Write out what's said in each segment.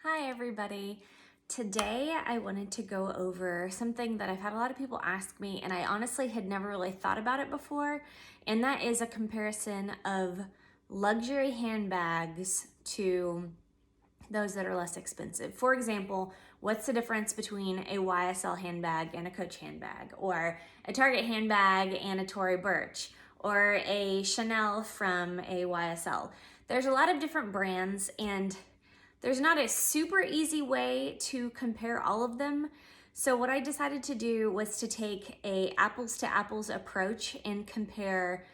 Hi everybody. Today I wanted to go over something that I've had a lot of people ask me and I honestly had never really thought about it before, and that is a comparison of luxury handbags to those that are less expensive. For example, what's the difference between a YSL handbag and a Coach handbag, or a Target handbag and a Tory Burch, or a Chanel from a YSL? There's a lot of different brands and there's not a super easy way to compare all of them. So what I decided to do was to take a apples to apples approach and compare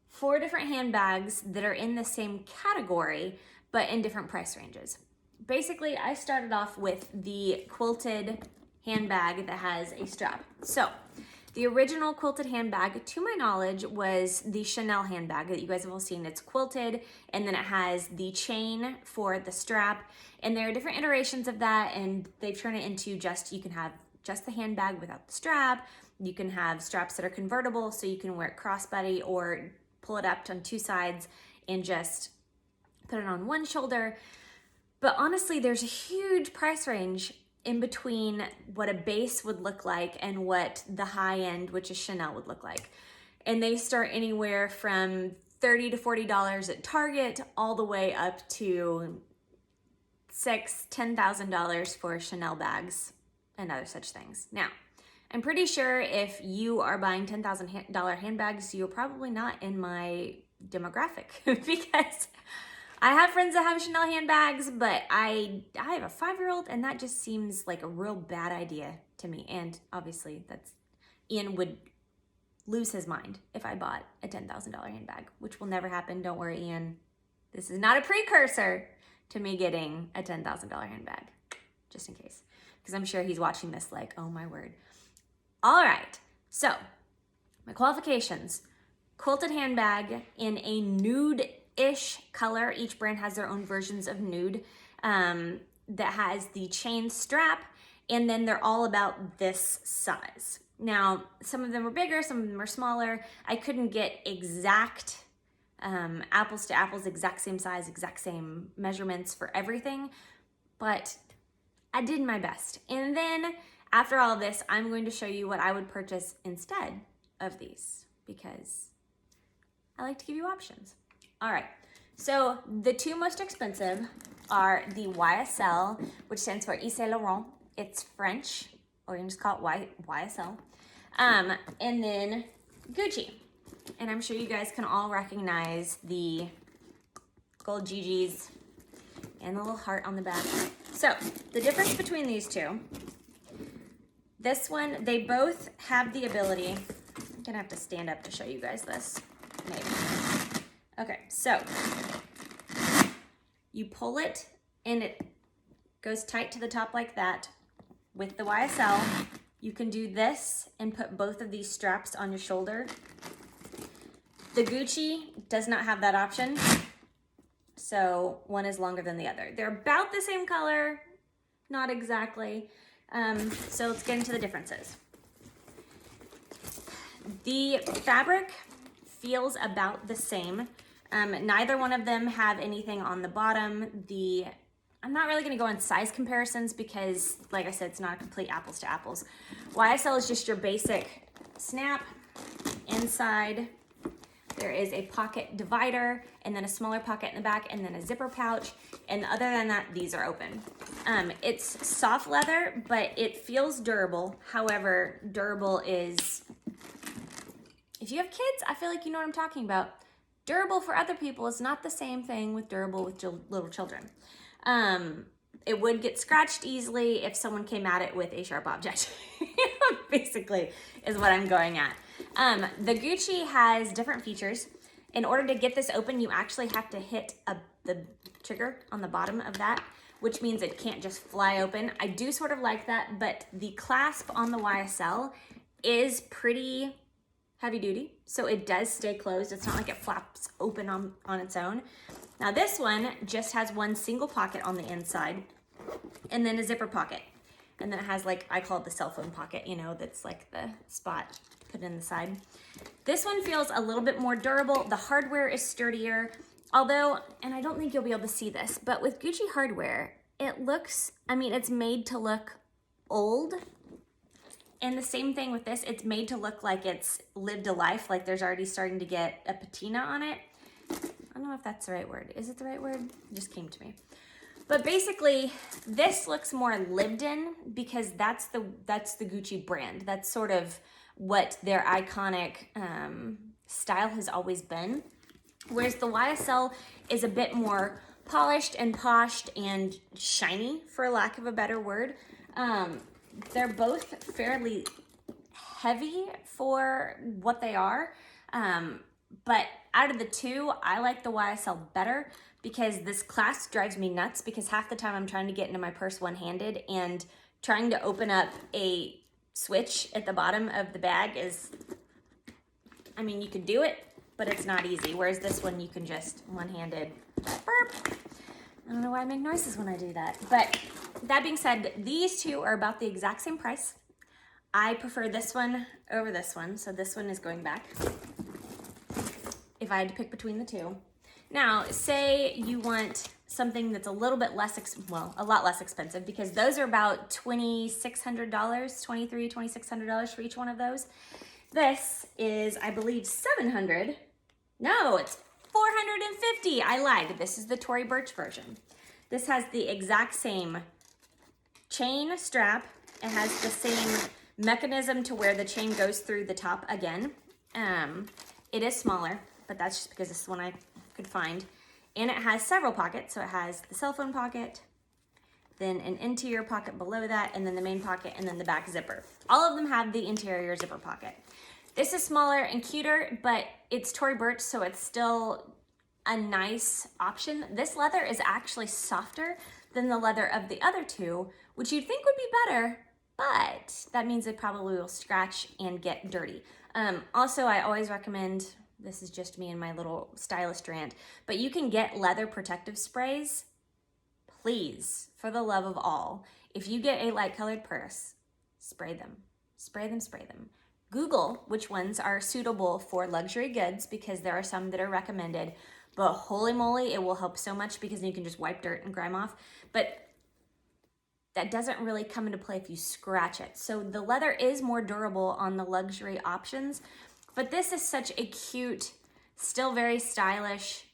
4 different handbags that are in the same category, but in different price ranges. Basically, I started off with the quilted handbag that has a strap. So the original quilted handbag, to my knowledge, was the Chanel handbag that you guys have all seen. It's quilted, and then it has the chain for the strap. And there are different iterations of that, and they've turned it into you can have just the handbag without the strap. You can have straps that are convertible, so you can wear it crossbody or pull it up on 2 sides and just put it on one shoulder. But honestly, there's a huge price range in between what a base would look like and what the high end, which is Chanel, would look like. And they start anywhere from $30 to $40 at Target, all the way up to $6,000, $10,000 for Chanel bags and other such things. Now, I'm pretty sure if you are buying $10,000 handbags, you're probably not in my demographic because I have friends that have Chanel handbags, but I have a 5-year-old and that just seems like a real bad idea to me. And obviously Ian would lose his mind if I bought a $10,000 handbag, which will never happen. Don't worry, Ian. This is not a precursor to me getting a $10,000 handbag, just in case, because I'm sure he's watching this like, oh my word. All right, so my qualifications: quilted handbag in a nude-ish color. Each brand has their own versions of nude, that has the chain strap, and then they're all about this size. Now, some of them are bigger, some of them are smaller. I couldn't get exact apples to apples, exact same size, exact same measurements for everything, but I did my best. And then after all of this, I'm going to show you what I would purchase instead of these, because I like to give you options. All right, so the 2 most expensive are the YSL, which stands for YSL and Gucci. It's French, or you can just call it YSL. And then Gucci. And I'm sure you guys can all recognize the gold GGs and the little heart on the back. So the difference between these two, this one, they both have the ability, I'm gonna have to stand up to show you guys this, maybe. Okay, so you pull it and it goes tight to the top like that. With the YSL, you can do this and put both of these straps on your shoulder. The Gucci does not have that option, so one is longer than the other. They're about the same color, not exactly. So let's get into the differences. The fabric feels about the same. Neither one of them have anything on the bottom. I'm not really gonna go on size comparisons because, like I said, it's not a complete apples to apples. YSL is just your basic snap. Inside, there is a pocket divider, and then a smaller pocket in the back, and then a zipper pouch. And other than that, these are open. It's soft leather, but it feels durable. However, durable is, if you have kids, I feel like you know what I'm talking about. Durable for other people is not the same thing with durable with little children. It would get scratched easily if someone came at it with a sharp object, basically is what I'm going at. The Gucci has different features. In order to get this open, you actually have to hit the trigger on the bottom of that, which means it can't just fly open. I do sort of like that, but the clasp on the YSL is pretty heavy duty, so it does stay closed. It's not like it flaps open on its own. Now this one just has one single pocket on the inside and then a zipper pocket. And then it has, like, I call it the cell phone pocket, you know, that's like the spot to put in the side. This one feels a little bit more durable. The hardware is sturdier, although, and I don't think you'll be able to see this, but with Gucci hardware, it looks, I mean, it's made to look old. And the same thing with this, it's made to look like it's lived a life, like there's already starting to get a patina on it. I don't know if that's the right word. Is it the right word? It just came to me. But basically, this looks more lived in because that's the Gucci brand. That's sort of what their iconic style has always been. Whereas the YSL is a bit more polished and poshed and shiny, for lack of a better word. They're both fairly heavy for what they are. But out of the two, I like the YSL better because this clasp drives me nuts because half the time I'm trying to get into my purse one-handed and trying to open up a switch at the bottom of the bag is, I mean, you could do it, but it's not easy. Whereas this one, you can just one-handed burp. I don't know why I make noises when I do that. But that being said, these two are about the exact same price. I prefer this one over this one, so this one is going back if I had to pick between the two. Now, say you want something that's a little bit less, a lot less expensive, because those are about $2,600, $2,600 for each one of those. This is, I believe, $700. No, it's $450. I lied. This is the Tory Burch version. This has the exact same chain strap. It has the same mechanism to where the chain goes through the top again. It is smaller, but that's just because this is one I could find. And it has several pockets. So it has the cell phone pocket, then an interior pocket below that, and then the main pocket, and then the back zipper. All of them have the interior zipper pocket. This is smaller and cuter, but it's Tory Burch, so it's still a nice option. This leather is actually softer than the leather of the other two, which you'd think would be better, but that means it probably will scratch and get dirty. Also, I always recommend, this is just me and my little stylist rant, but you can get leather protective sprays. Please, for the love of all, if you get a light colored purse, spray them, spray them, spray them. Google which ones are suitable for luxury goods because there are some that are recommended, but holy moly, it will help so much because you can just wipe dirt and grime off. But that doesn't really come into play if you scratch it. So the leather is more durable on the luxury options, but this is such a cute, still very stylish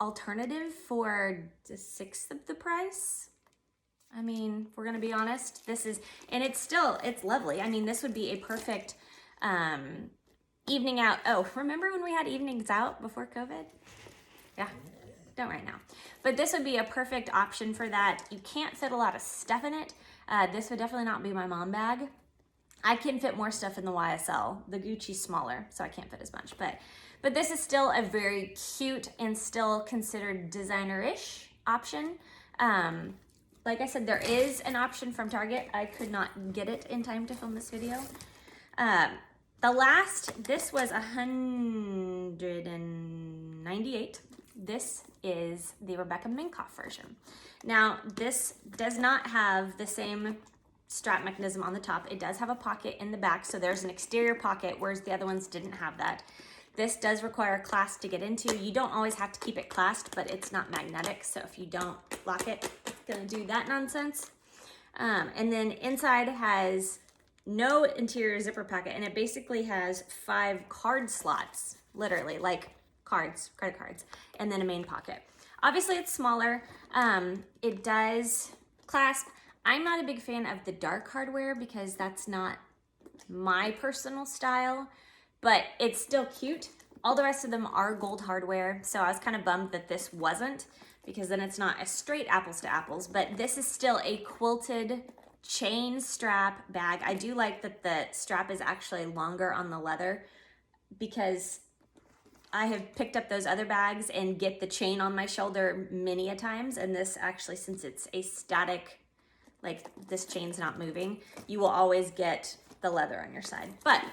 alternative for a sixth of the price. I mean, if we're gonna be honest, this is, and it's lovely. I mean, this would be a perfect evening out. Oh, remember when we had evenings out before COVID? Yeah, don't right now. But this would be a perfect option for that. You can't fit a lot of stuff in it. This would definitely not be my mom bag. I can fit more stuff in the YSL. The Gucci's smaller, so I can't fit as much. But this is still a very cute and still considered designer-ish option. Like I said, there is an option from Target. I could not get it in time to film this video. This was $198. This is the Rebecca Minkoff version. Now, this does not have the same strap mechanism on the top. It does have a pocket in the back, so there's an exterior pocket, whereas the other ones didn't have that. This does require a clasp to get into. You don't always have to keep it clasped, but it's not magnetic, so if you don't lock it, it's gonna do that nonsense. And then inside has no interior zipper pocket, and it basically has 5 card slots, literally, like cards, credit cards, and then a main pocket. Obviously, it's smaller. It does clasp. I'm not a big fan of the dark hardware because that's not my personal style, but it's still cute. All the rest of them are gold hardware, so I was kind of bummed that this wasn't, because then it's not a straight apples to apples, but this is still a quilted chain strap bag. I do like that the strap is actually longer on the leather because I have picked up those other bags and get the chain on my shoulder many a times, and this actually, since it's a static, like this chain's not moving, you will always get the leather on your side. But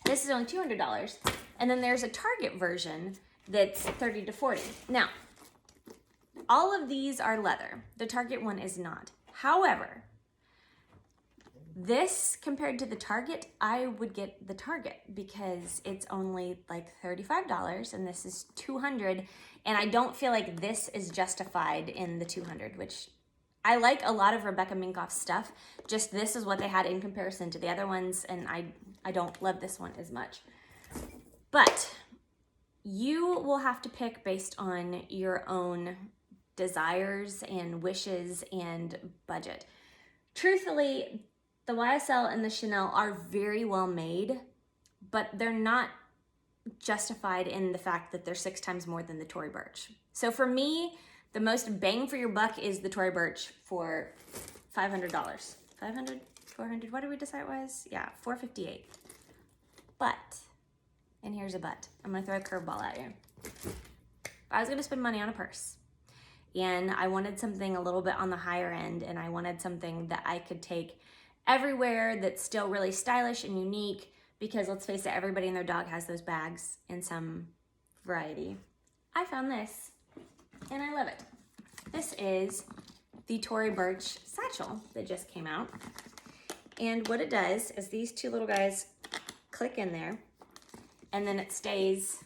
this is only $200, and then there's a Target version that's $30 to $40. Now, all of these are leather. The Target one is not. However, this, compared to the Target, I would get the Target because it's only like $35 and this is $200, and I don't feel like this is justified in the $200, which I like a lot of Rebecca Minkoff stuff. Just this is what they had in comparison to the other ones, and I don't love this one as much. But you will have to pick based on your own desires and wishes and budget. Truthfully, the YSL and the Chanel are very well made, but they're not justified in the fact that they're 6 times more than the Tory Burch. So for me, the most bang for your buck is the Tory Burch for $500. 500, 400, what did we decide it was? Yeah, $458. But, and here's a but, I'm gonna throw a curveball at you. I was gonna spend money on a purse, and I wanted something a little bit on the higher end, and I wanted something that I could take everywhere that's still really stylish and unique, because let's face it, everybody and their dog has those bags in some variety. I found this, and I love it. This is the Tory Burch satchel that just came out. And what it does is these two little guys click in there, and then it stays.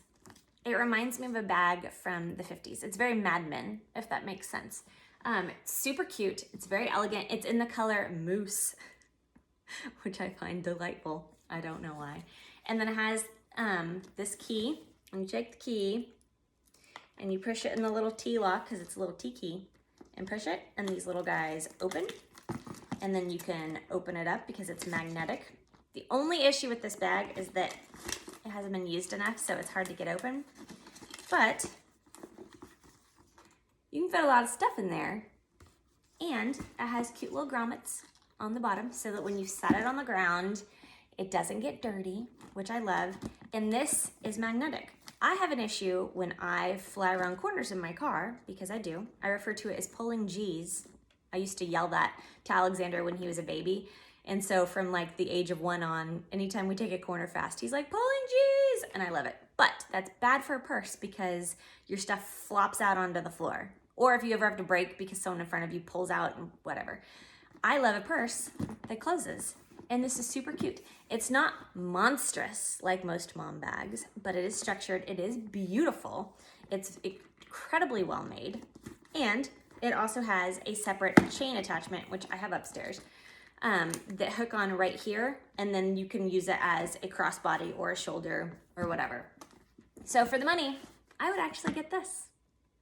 It reminds me of a bag from the 50s. It's very Mad Men, if that makes sense. It's super cute. It's very elegant. It's in the color mousse, which I find delightful. I don't know why. And then it has this key, and you take the key and you push it in the little T lock, because it's a little T key, and push it, and these little guys open, and then you can open it up because it's magnetic. The only issue with this bag is that it hasn't been used enough, so it's hard to get open, but you can fit a lot of stuff in there, and it has cute little grommets on the bottom so that when you set it on the ground, it doesn't get dirty, which I love, and this is magnetic. I have an issue when I fly around corners in my car, because I do. I refer to it as pulling G's. I used to yell that to Alexander when he was a baby, and so from like the age of 1 on, anytime we take a corner fast, he's like, pulling G's, and I love it. But that's bad for a purse because your stuff flops out onto the floor, or if you ever have to brake because someone in front of you pulls out and whatever. I love a purse that closes. And this is super cute. It's not monstrous like most mom bags, but it is structured. It is beautiful. It's incredibly well made. And it also has a separate chain attachment, which I have upstairs, that hook on right here. And then you can use it as a crossbody or a shoulder or whatever. So for the money, I would actually get this.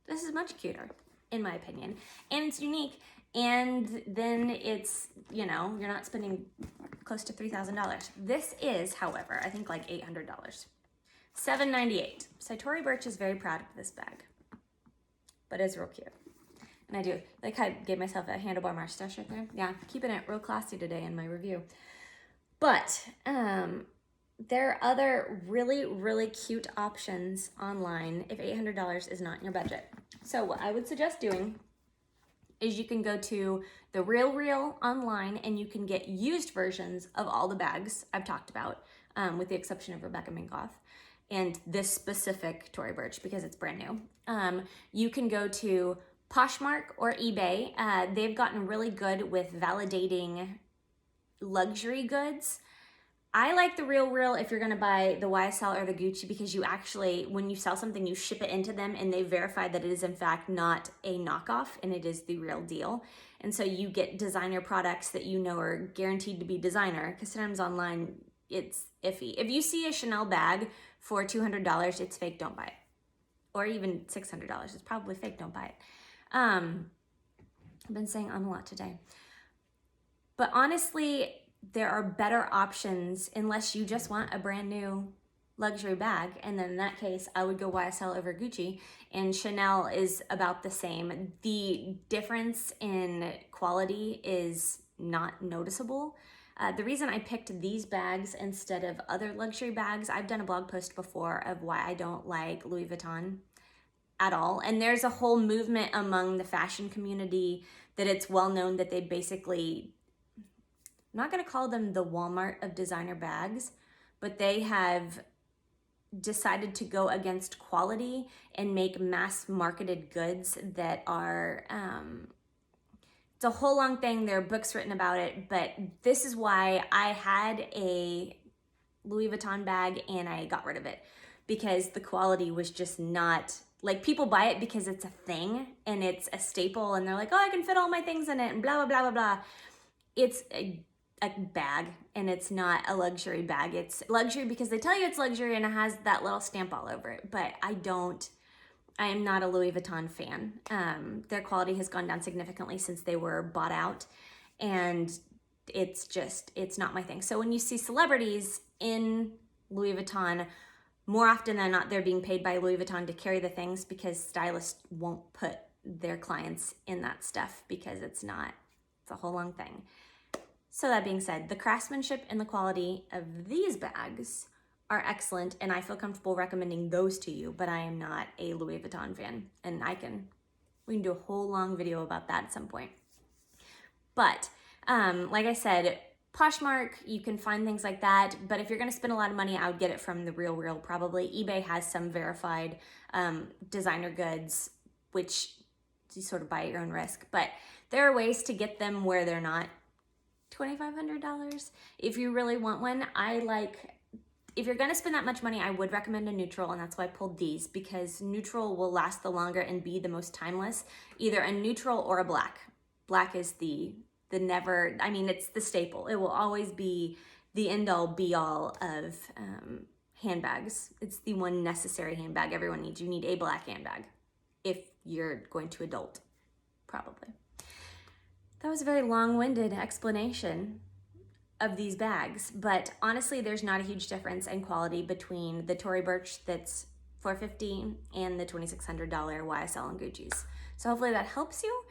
This is much cuter, in my opinion. And it's unique. And then it's, you know, you're not spending close to $3,000. This is, however, I think like $800. $798. So Tory Burch is very proud of this bag, but it's real cute. And I do, like, I gave myself a handlebar mustache right there. Yeah, keeping it real classy today in my review. But there are other really, really cute options online if $800 is not in your budget. So what I would suggest doing is you can go to the Real online, and you can get used versions of all the bags I've talked about, with the exception of Rebecca Minkoff and this specific Tory Burch because it's brand new. You can go to Poshmark or eBay. They've gotten really good with validating luxury goods. I like the Real if you're gonna buy the YSL or the Gucci, because you actually, when you sell something, you ship it into them and they verify that it is in fact not a knockoff and it is the real deal. And so you get designer products that you know are guaranteed to be designer, because sometimes online it's iffy. If you see a Chanel bag for $200, it's fake, don't buy it. Or even $600, it's probably fake, don't buy it. I've been saying a lot today. But honestly, there are better options unless you just want a brand new luxury bag. And then in that case, I would go YSL over Gucci, and Chanel is about the same. The difference in quality is not noticeable. The reason I picked these bags instead of other luxury bags, I've done a blog post before of why I don't like Louis Vuitton at all. And there's a whole movement among the fashion community that it's well known that they basically, I'm not gonna call them the Walmart of designer bags, but they have decided to go against quality and make mass marketed goods that are, it's a whole long thing. There are books written about it, but this is why I had a Louis Vuitton bag and I got rid of it, because the quality was just not like people buy it because it's a thing and it's a staple and they're like, oh, I can fit all my things in it and blah, blah, blah, blah, blah. It's a bag and it's not a luxury bag. It's luxury because they tell you it's luxury and it has that little stamp all over it. But I am not a Louis Vuitton fan. Their quality has gone down significantly since they were bought out, and it's not my thing. So when you see celebrities in Louis Vuitton, more often than not, they're being paid by Louis Vuitton to carry the things because stylists won't put their clients in that stuff because it's a whole long thing. So that being said, the craftsmanship and the quality of these bags are excellent, and I feel comfortable recommending those to you, but I am not a Louis Vuitton fan, and we can do a whole long video about that at some point. But like I said, Poshmark, you can find things like that, but if you're gonna spend a lot of money, I would get it from The Real probably. eBay has some verified designer goods, which you sort of buy at your own risk, but there are ways to get them where they're not $2,500. If you really want one, if you're gonna spend that much money, I would recommend a neutral, and that's why I pulled these, because neutral will last the longer and be the most timeless, either a neutral or a black. Black is it's the staple. It will always be the end all be all of handbags. It's the one necessary handbag everyone needs. You need a black handbag if you're going to adult, probably. That was a very long-winded explanation of these bags, but honestly, there's not a huge difference in quality between the Tory Burch that's $450 and the $2,600 YSL and Gucci's. So hopefully that helps you.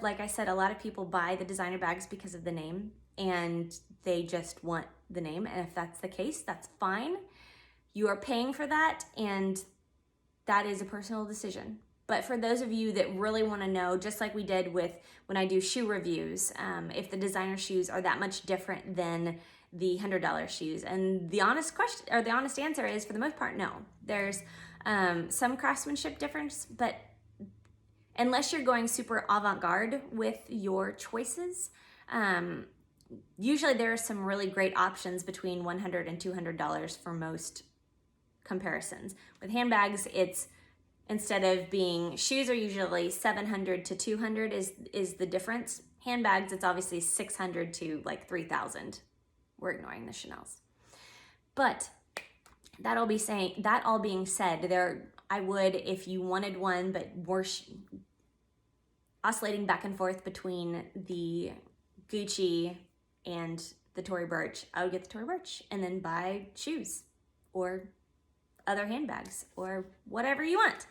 Like I said, a lot of people buy the designer bags because of the name and they just want the name. And if that's the case, that's fine. You are paying for that and that is a personal decision. But for those of you that really want to know, just like we did with when I do shoe reviews, if the designer shoes are that much different than the $100 shoes, and the honest answer is, for the most part, no. There's some craftsmanship difference, but unless you're going super avant-garde with your choices, usually there are some really great options between $100 and $200 for most comparisons. With handbags, it's instead of being, shoes are usually $700 to $200 is the difference. Handbags, it's obviously $600 to like $3,000. We're ignoring the Chanels. But that all being said, I would, if you wanted one, but were oscillating back and forth between the Gucci and the Tory Burch, I would get the Tory Burch and then buy shoes or other handbags or whatever you want.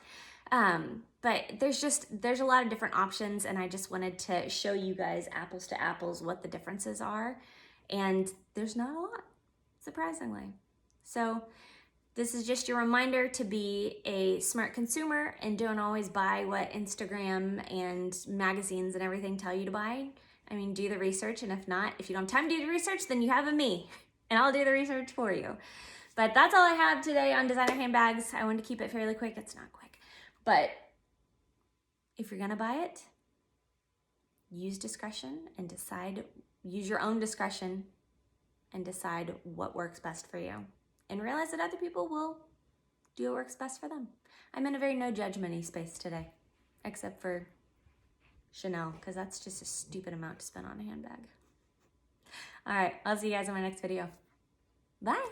But there's a lot of different options, and I just wanted to show you guys apples to apples what the differences are, and there's not a lot, surprisingly. So this is just your reminder to be a smart consumer and don't always buy what Instagram and magazines and everything tell you to buy. I mean, do the research, and if you don't have time to do the research, then you have me, and I'll do the research for you. But that's all I have today on designer handbags. I wanted to keep it fairly quick. It's not quick. But if you're gonna buy it, use your own discretion and decide what works best for you. And realize that other people will do what works best for them. I'm in a very no judgment-y space today, except for Chanel, because that's just a stupid amount to spend on a handbag. All right, I'll see you guys in my next video. Bye.